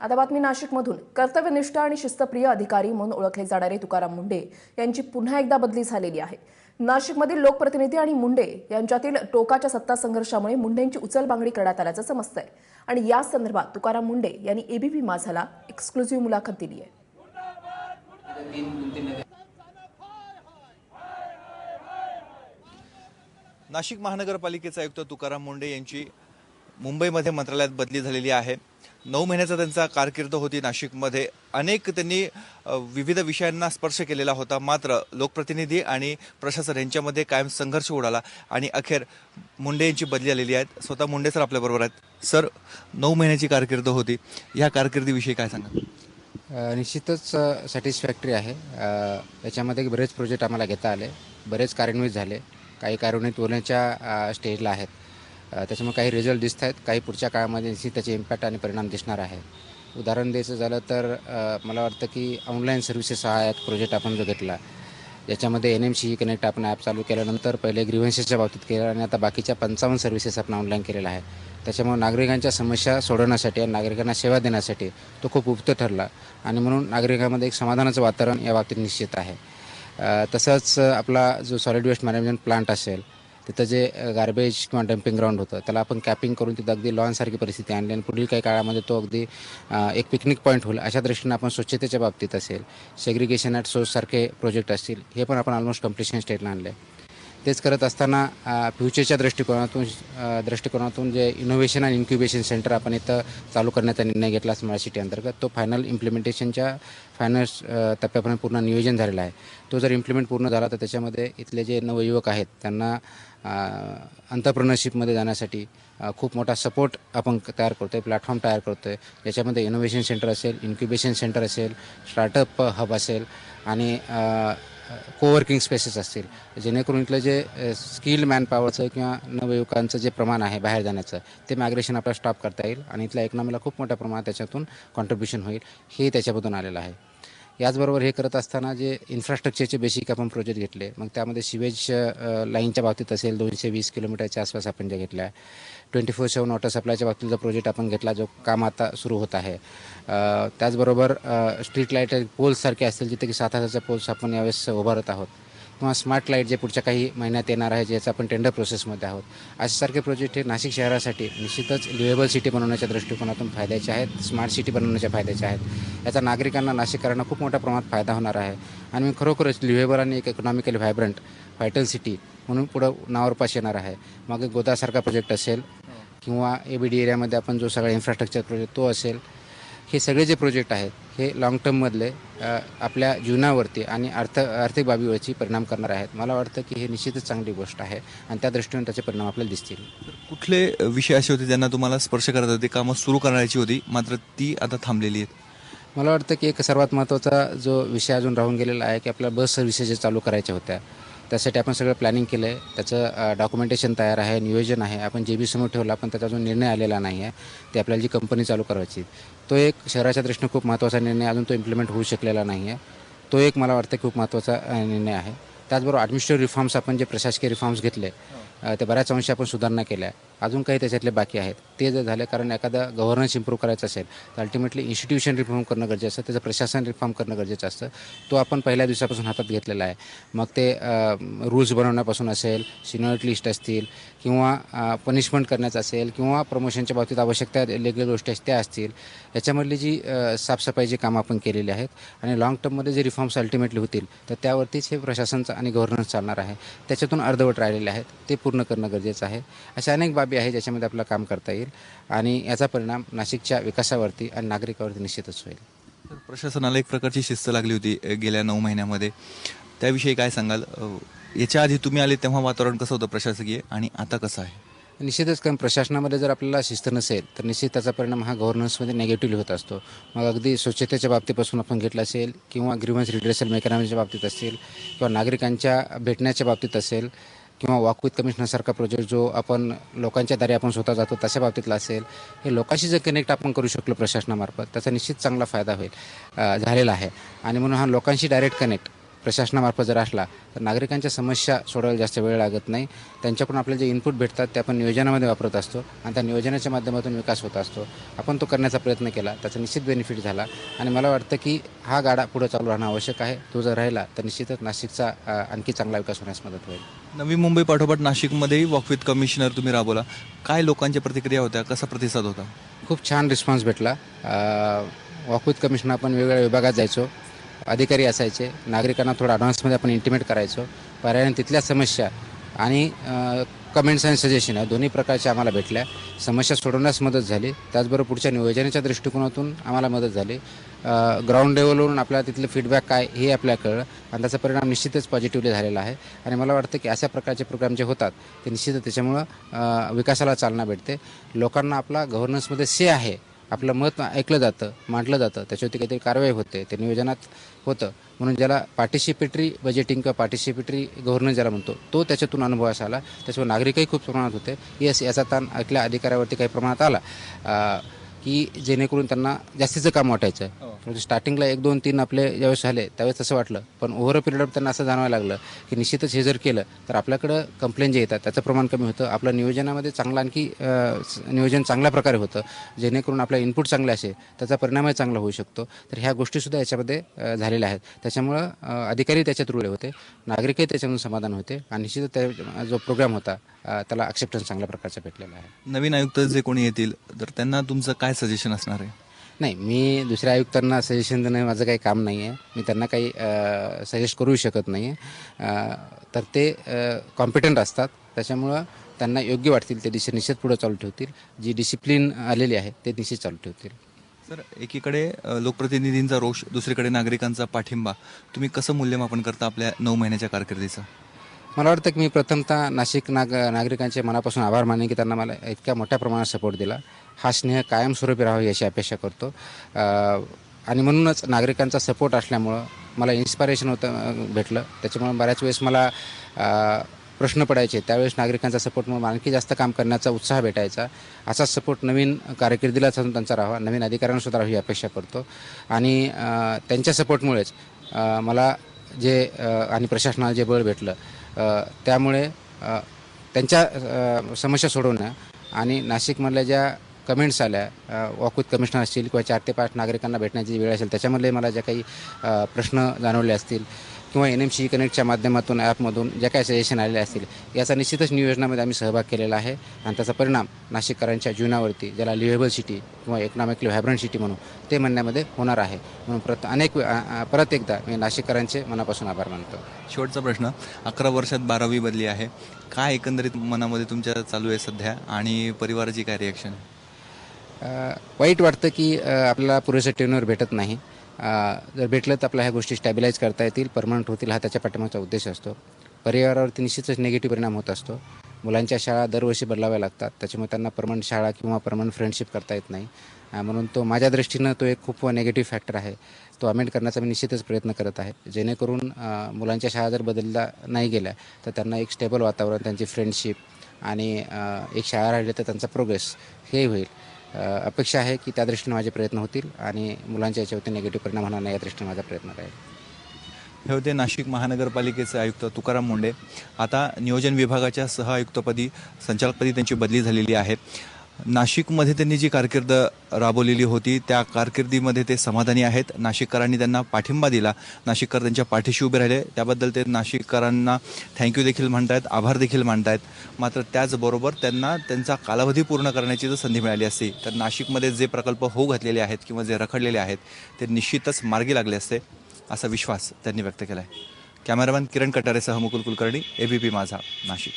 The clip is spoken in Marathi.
आता बातमी नाशिकमधून. कर्तव्यनिष्ठ आणि शिस्तप्रिय अधिकारी म्हणून ओळखले जाणारे तुकाराम मुंढे यांची पुन्हा एकदा बदली झालेली आहे. नाशिकमधील लोकप्रतिनिधी आणि मुंढे यांच्यातील टोकाच्या सत्ता संघर्षामुळे मुंढेंची उचलबांगडी करण्यात आल्याचं समजतंय. आणि या संदर्भात तुकाराम मुंढे यांनी एबीपी माझाला एक्सक्लुझिव्ह मुलाखत दिली आहे. नाशिक महानगरपालिकेचे आयुक्त तुकाराम मुंढे यांची मुंबईमध्ये मंत्रालयात बदली झालेली आहे. 9 महिन्याचा त्यांचा कारकीर्द होती नाशिकमध्ये. अनेक त्यांनी विविध विषयांना स्पर्श केलेला होता. मात्र लोकप्रतिनिधी आणि प्रशासन यांच्यामध्ये कायम संघर्ष उडाला आणि अखेर मुंढे यांची बदली आलेली आहे. स्वतः मुंढे सर आपल्याबरोबर आहेत. सर, 9 महिन्याची कारकीर्द होती, या कारकिर्दीविषयी काय सांगा? निश्चितच सॅटिस्फॅक्टरी आहे. याच्यामध्ये बरेच प्रोजेक्ट आम्हाला घेता आले, बरेच कार्यान्वित झाले, काही कार्यान्वित होण्याच्या स्टेजला आहेत. त्याच्यामुळे काही रिझल्ट दिसत आहेत, काही पुढच्या काळामध्ये निश्चित त्याचे इम्पॅक्ट आणि परिणाम दिसणार आहे. उदाहरण द्यायचं झालं तर मला वाटतं की ऑनलाईन सर्व्हिसेस हा एक प्रोजेक्ट आपण जो घेतला, याच्यामध्ये NMC कनेक्ट आपण ॲप चालू केल्यानंतर पहिले ग्रीव्हन्सेसच्या बाबतीत केलं आणि आता बाकीच्या 55 सर्व्हिसेस आपण ऑनलाईन केलेला आहे. त्याच्यामुळे नागरिकांच्या समस्या सोडवण्यासाठी आणि नागरिकांना सेवा देण्यासाठी तो खूप उपयुक्त ठरला आणि म्हणून नागरिकांमध्ये एक समाधानाचं वातावरण या बाबतीत निश्चित आहे. तसंच आपला जो सॉलिड वेस्ट मॅनेजमेंट प्लांट असेल, तिथं जे गार्बेज किंवा डम्पिंग ग्राउंड होतं त्याला आपण कॅपिंग करून तिथं अगदी लॉनसारखी परिस्थिती आणली आणि पुढील काही काळामध्ये तो अगदी एक पिकनिक पॉईंट होईल अशा दृष्टीने आपण स्वच्छतेच्या बाबतीत असेल, सेग्रिगेशन ॲट सोर्ससारखे प्रोजेक्ट असतील, हे पण आपण ऑलमोस्ट कम्प्लिशन स्टेटला आणले. तेच करत असताना फ्युचरच्या दृष्टिकोनातून जे इनोव्हेशन आणि इन्क्युबेशन सेंटर आपण इथं चालू करण्याचा निर्णय घेतला स्मार्ट सिटी अंतर्गत, तो फायनल इम्प्लिमेंटेशनच्या फायनल टप्प्यापर्यंत पूर्ण नियोजन झालेला आहे. तो जर इम्प्लिमेंट पूर्ण झाला तर त्याच्यामध्ये इथले जे नवयुवक आहेत त्यांना एंटरप्रेन्योरशिपमध्ये जाण्यासाठी खूप मोठा सपोर्ट आपण तयार करतो आहे, प्लॅटफॉर्म तयार करतो आहे. ज्याच्यामध्ये इनोव्हेशन सेंटर असेल, इन्क्युबेशन सेंटर असेल, स्टार्टअप हब असेल आणि कोवर्किंग स्पेसेस असतील, जेणेकरून इथलं जे स्किल्ड मॅनपॉवरचं किंवा नवयुवकांचं जे प्रमाण आहे बाहेर जाण्याचं, ते मायग्रेशन आपल्याला स्टॉप करता येईल आणि इथल्या इकॉनॉमीला खूप मोठ्या प्रमाणात त्याच्यातून कॉन्ट्रीब्युशन होईल, हे त्याच्यामधून आलेलं आहे. याचबरोबर हे करत असताना जे इन्फ्रास्ट्रक्चरचे बेसिक आपण प्रोजेक्ट घेतले, मग त्यामध्ये सिवेज लाईनच्या बाबतीत असेल 220 किलोमीटरच्या आसपास आपण ज्या घेतल्या आहे. 24/7 वॉटर सप्लायच्या बाबतीत जो प्रोजेक्ट आपण घेतला, जो काम आता सुरू होत आहे. त्याचबरोबर स्ट्रीट लाईट पोल्ससारखे असतील जिथे की 7,000च्या पोल्स आपण यावेळेस उभारत आहोत, किंवा स्मार्ट लाईट जे पुढच्या काही महिन्यात येणार आहे, ज्याचं आपण टेंडर प्रोसेसमध्ये आहोत. अशासारखे प्रोजेक्ट हे नाशिक शहरासाठी निश्चितच लिव्हेबल सिटी बनवण्याच्या दृष्टिकोनातून फायद्याचे आहेत, स्मार्ट सिटी बनवण्याच्या फायद्याचे आहेत. याचा नागरिकांना, नाशिककरांना खूप मोठ्या प्रमाणात फायदा होणार आहे आणि मी खरोखरच लिव्हेबल आणि एक इकॉनॉमिकली व्हायब्रंट व्हायटल सिटी म्हणून पुढं नावारूपास येणार आहे. मग गोदासारखा प्रोजेक्ट असेल किंवा ABD एरियामध्ये आपण जो सगळा इन्फ्रास्ट्रक्चर प्रोजेक्ट तो असेल, हे सगळे जे प्रोजेक्ट आहेत हे लाँग टर्ममधले आपल्या जीवनावरती आणि आर्थिक बाबीवरची परिणाम करणार आहेत. मला वाटतं की हे निश्चितच चांगली गोष्ट आहे आणि त्या दृष्टीने त्याचे परिणाम आपल्याला दिसतील. कुठले विषय असे होते ज्यांना तुम्हाला स्पर्श करत होते, कामं सुरू करण्याची होती मात्र ती आता थांबलेली आहेत? मला वाटतं की एक सर्वात महत्त्वाचा जो विषय अजून राहून गेलेला आहे की आपल्या बस सर्व्हिसेस जे चालू करायच्या होत्या, त्यासाठी आपण सगळं प्लॅनिंग केलं आहे. त्याचं डॉक्युमेंटेशन तयार आहे, नियोजन आहे. आपण JB समोर ठेवला, पण त्याचा अजून निर्णय आलेला नाही आहे. ते आपल्याला जी कंपनी चालू करायची, तो एक शहराच्या दृष्टीने खूप महत्त्वाचा निर्णय, अजून तो इम्प्लिमेंट होऊ शकलेला नाही आहे. तो एक मला वाटतं खूप महत्त्वाचा निर्णय आहे. त्याचबरोबर ॲडमिनिस्ट्रेटिव्ह रिफॉर्म्स आपण जे प्रशासकीय रिफॉर्म्स घेतले, ते बऱ्याच अंशी आपण सुधारणा केल्या. अजून काही त्याच्यातले बाकी आहेत, ते जर झाले, कारण एखादा गव्हर्नन्स इम्प्रूव्ह करायचं असेल तर अल्टिमेटली इन्स्टिट्यूशन रिफॉर्म करणं गरजेचं असतं, त्याचं प्रशासन रिफॉर्म करणं गरजेचं असतं. तो आपण पहिल्या दिवसापासून हातात घेतलेला आहे. मग ते रूल्स बनवण्यापासून असेल, सिनियरिटी लिस्ट असतील किंवा पनिशमेंट करण्याचं असेल किंवा प्रमोशनच्या बाबतीत आवश्यक त्या लेगल गोष्टी त्या असतील, याच्यामधली जी साफसफाईची कामं आपण केलेली आहेत आणि लाँग टर्ममध्ये जे रिफॉर्म्स अल्टिमेटली होतील तर त्यावरतीच हे प्रशासनचं आणि गव्हर्नन्स चालणार आहे. त्याच्यातून अर्धवट राहिलेले आहेत, ते पूर्ण करणं गरजेचं आहे. अशा अनेक बाबी आहे ज्याच्यामध्ये आपलं काम करता येईल आणि याचा परिणाम नाशिकच्या विकासावरती आणि नागरिकावरती निश्चितच होईल. प्रशासनाला एक प्रकारची शिस्त लागली होती गेल्या 9 महिन्यामध्ये, त्याविषयी काय सांगाल? याच्या आधी तुम्ही आले तेव्हा वातावरण कसं होतं प्रशासकीय आणि आता कसं आहे? निश्चितच, कारण प्रशासनामध्ये जर आपल्याला शिस्त नसेल तर निश्चित त्याचा परिणाम हा गव्हर्नन्समध्ये निगेटिव्हली होत असतो. मग अगदी स्वच्छतेच्या बाबतीपासून आपण घेतलं असेल किंवा ग्रीव्हन्स रिड्रेसल मेकॅनिझमच्या बाबतीत असेल किंवा नागरिकांच्या भेटण्याच्या बाबतीत असेल किंवा वॉक विथ कमिशनरसारखा प्रोजेक्ट जो आपण लोकांच्या दारी आपण स्वतः जातो तशा बाबतीतला असेल, हे लोकांशी जर कनेक्ट आपण करू शकलो प्रशासनामार्फत, त्याचा निश्चित चांगला फायदा होईल झालेला आहे. आणि म्हणून हा लोकांशी डायरेक्ट कनेक्ट प्रशासनामार्फत जर असला तर नागरिकांच्या समस्या सोडवायला जास्त वेळ लागत नाही. त्यांच्याकडून आपल्याला जे इनपुट भेटतात ते आपण नियोजनामध्ये वापरत असतो आणि त्या नियोजनाच्या माध्यमातून विकास होत असतो. आपण तो करण्याचा प्रयत्न केला, त्याचा निश्चित बेनिफिट झाला आणि मला वाटतं की हा गाडा पुढे चालू राहणं आवश्यक आहे. तो जर राहिला तर निश्चितच नाशिकचा आणखी चांगला विकास होण्यास मदत होईल. नवी मुंबई पाठोपाठ नाशिकमध्येही वॉक विथ कमिशनर तुम्ही राबवला. काय लोकांच्या प्रतिक्रिया होत्या, कसा प्रतिसाद होता? खूप छान रिस्पॉन्स भेटला. वॉक विथ कमिशनर आपण वेगवेगळ्या विभागात जायचो, अधिकारी असायचे, नागरिकांना थोडं ॲडव्हान्समध्ये आपण इंटिमेट करायचो. पर्यायाने तिथल्या समस्या आणि कमेंट्स आणि सजेशन या दोन्ही प्रकारच्या आम्हाला भेटल्या. समस्या सोडवण्यास मदत झाली, त्याचबरोबर पुढच्या नियोजनाच्या दृष्टिकोनातून आम्हाला मदत झाली. ग्राउंड लेवलवरून आपल्याला तिथलं फीडबॅक काय हे आपल्याला कळलं आणि त्याचा परिणाम निश्चितच पॉझिटिव्हली झालेला आहे. आणि मला वाटतं की अशा प्रकारचे प्रोग्राम जे होतात ते निश्चितच त्याच्यामुळं विकासाला चालना भेटते. लोकांना आपला गव्हर्नन्समध्ये से आहे, आपलं मत ऐकलं जातं, मांडलं जातं, त्याच्यावरती काहीतरी कारवाई होते, ते नियोजनात होतं. म्हणून ज्याला पार्टिसिपेटरी बजेटिंग किंवा पार्टिसिपेटरी गव्हर्नन्स ज्याला म्हणतो तो त्याच्यातून अनुभवास आला. त्याच्यामुळे नागरिकही खूप प्रमाणात होते. येस, याचा ताण ऐकल्या अधिकाऱ्यावरती काही प्रमाणात आला की जेणेकरून त्यांना जास्तीचं काम वाटायचं. स्टार्टिंगला 1, 2, 3 आपले ज्यावेळेस झाले त्यावेळेस तसं वाटलं, पण ओव्हर अ पिरियड त्यांना असं जाणवायला लागलं की निश्चितच हे जर केलं तर आपल्याकडं कंप्लेंट जे येतात त्याचं प्रमाण कमी होतं, आपलं नियोजनामध्ये चांगलं आणखी नियोजन चांगल्या प्रकारे होतं, जेणेकरून आपला इनपुट चांगले असेल त्याचा परिणामही चांगला होऊ शकतो. तर ह्या गोष्टीसुद्धा याच्यामध्ये झालेल्या आहेत. त्याच्यामुळं अधिकारी त्याच्यात रुळले होते, नागरिकही त्याच्यामधून समाधान होते आणि निश्चितच त्या जो प्रोग्राम होता त्याला ॲक्सेप्टन्स चांगल्या प्रकारचा भेटलेला आहे. नवीन आयुक्त जे कोणी येतील तर त्यांना तुमचं काय सजेशन असणार आहे? नाही, मी दुसऱ्या आयुक्तांना सजेशन देणं माझं काही काम नाही आहे. मी त्यांना काही सजेस्ट करू शकत नाही आहे. तर ते कॉम्पिटंट असतात, त्याच्यामुळं त्यांना योग्य वाटतील ते दिशा निश्चित पुढे चालू ठेवतील. जी डिसिप्लिन आलेली आहे ते निश्चित चालू ठेवतील. सर, एकीकडे लोकप्रतिनिधींचा रोष, दुसरीकडे नागरिकांचा पाठिंबा, तुम्ही कसं मूल्यमापन करता आपल्या 9 महिन्याच्या कारकिर्दीचं? मला वाटतं की मी प्रथमतः नाशिक नागरिकांचे मनापासून आभार मानेन की त्यांना मला इतक्या मोठ्या प्रमाणात सपोर्ट दिला. हा स्नेह कायमस्वरूपी राहावा याची अपेक्षा करतो. आणि म्हणूनच नागरिकांचा सपोर्ट असल्यामुळं मला इन्स्पिरेशन भेटलं. त्याच्यामुळे बऱ्याच वेळेस मला प्रश्न पडायचे, त्यावेळेस नागरिकांचा सपोर्टमुळे आणखी जास्त काम करण्याचा उत्साह भेटायचा. असाच सपोर्ट नवीन कारकिर्दीला त्यांचा राहावा, नवीन अधिकाऱ्यांनासुद्धा राहावी ही अपेक्षा करतो. आणि त्यांच्या सपोर्टमुळेच मला जे आणि प्रशासनाला जे बळ भेटलं त्यामुळे त्यांच्या समस्या सोडवण्या आणि नाशिकमधल्या ज्या कमेंट्स आल्या, वॉक विथ कमिशनर असतील किंवा 4 ते 5 नागरिकांना भेटण्याची वेळ असेल त्याच्यामधले मला ज्या काही प्रश्न जाणवले असतील किंवा NMC कनेक्टच्या माध्यमातून ॲपमधून ज्या काही सजेशन आलेले असतील याचा निश्चितच नियोजनामध्ये आम्ही सहभाग केलेला आहे आणि त्याचा परिणाम नाशिककरांच्या जीवनावरती, ज्याला लिव्हेबल सिटी किंवा इकॉनॉमिकली व्हायब्रंट सिटी म्हणून ते म्हणण्यामध्ये होणार आहे. म्हणून परत एकदा मी नाशिककरांचे मनापासून आभार मानतो. शेवटचा प्रश्न, 11 वर्षात 12वी बदली आहे, काय एकंदरीत मनामध्ये तुमच्या चालू आहे सध्या आणि परिवाराची काय रिॲक्शन? वाईट वाटतं की आपल्याला पुरेसं टेन्युअर भेटत नाही. जर भेटलं तर आपल्या ह्या गोष्टी स्टॅबिलाईज करता येतील, परमनंट होतील, हा त्याच्या पाठीमागचा उद्देश असतो. परिवारावरती निश्चितच निगेटिव्ह परिणाम होत असतो. मुलांच्या शाळा दरवर्षी बदलाव्या लागतात, त्याच्यामुळे त्यांना परमनंट शाळा किंवा परमनंट फ्रेंडशिप करता येत नाही. म्हणून तो माझ्या दृष्टीनं तो एक खूप निगेटिव्ह फॅक्टर आहे. तो अमेंड करण्याचा मी निश्चितच प्रयत्न करत आहे, जेणेकरून मुलांच्या शाळा जर बदलल्या नाही गेल्या तर त्यांना एक स्टेबल वातावरण, त्यांची फ्रेंडशिप आणि एक शाळा राहिली तर त्यांचा प्रोग्रेस हे होईल. अपेक्षा आहे की त्या दृष्टीने माझे प्रयत्न होतील आणि मुलांच्या याच्यावरती निगेटिव्ह परिणाम होणार नाही या दृष्टीने माझा प्रयत्न राहील. हे होते नाशिक महानगरपालिकेचे आयुक्त तुकाराम मुंढे. आता नियोजन विभागाच्या सहआयुक्तपदी, संचालकपदी त्यांची बदली झालेली आहे. नाशिकमध्ये त्यांनी जी कारकीर्द राबवलेली होती त्या कारकिर्दीमध्ये ते समाधानी आहेत. नाशिककरांनी त्यांना पाठिंबा दिला, नाशिककर त्यांच्या पाठीशी उभे राहिले, त्याबद्दल ते नाशिककरांना थँक्यू देखील म्हणतायत, आभार देखील मानतायत. मात्र त्याचबरोबर त्यांना त्यांचा कालावधी पूर्ण करण्याची जर संधी मिळाली असती तर नाशिकमध्ये जे प्रकल्प होऊ घातलेले आहेत किंवा जे रखडलेले आहेत ते निश्चितच मार्गी लागले असते, असा विश्वास त्यांनी व्यक्त केला आहे. कॅमेरामॅन किरण कटारेसह मुकुल कुलकर्णी, ABP माझा, नाशिक.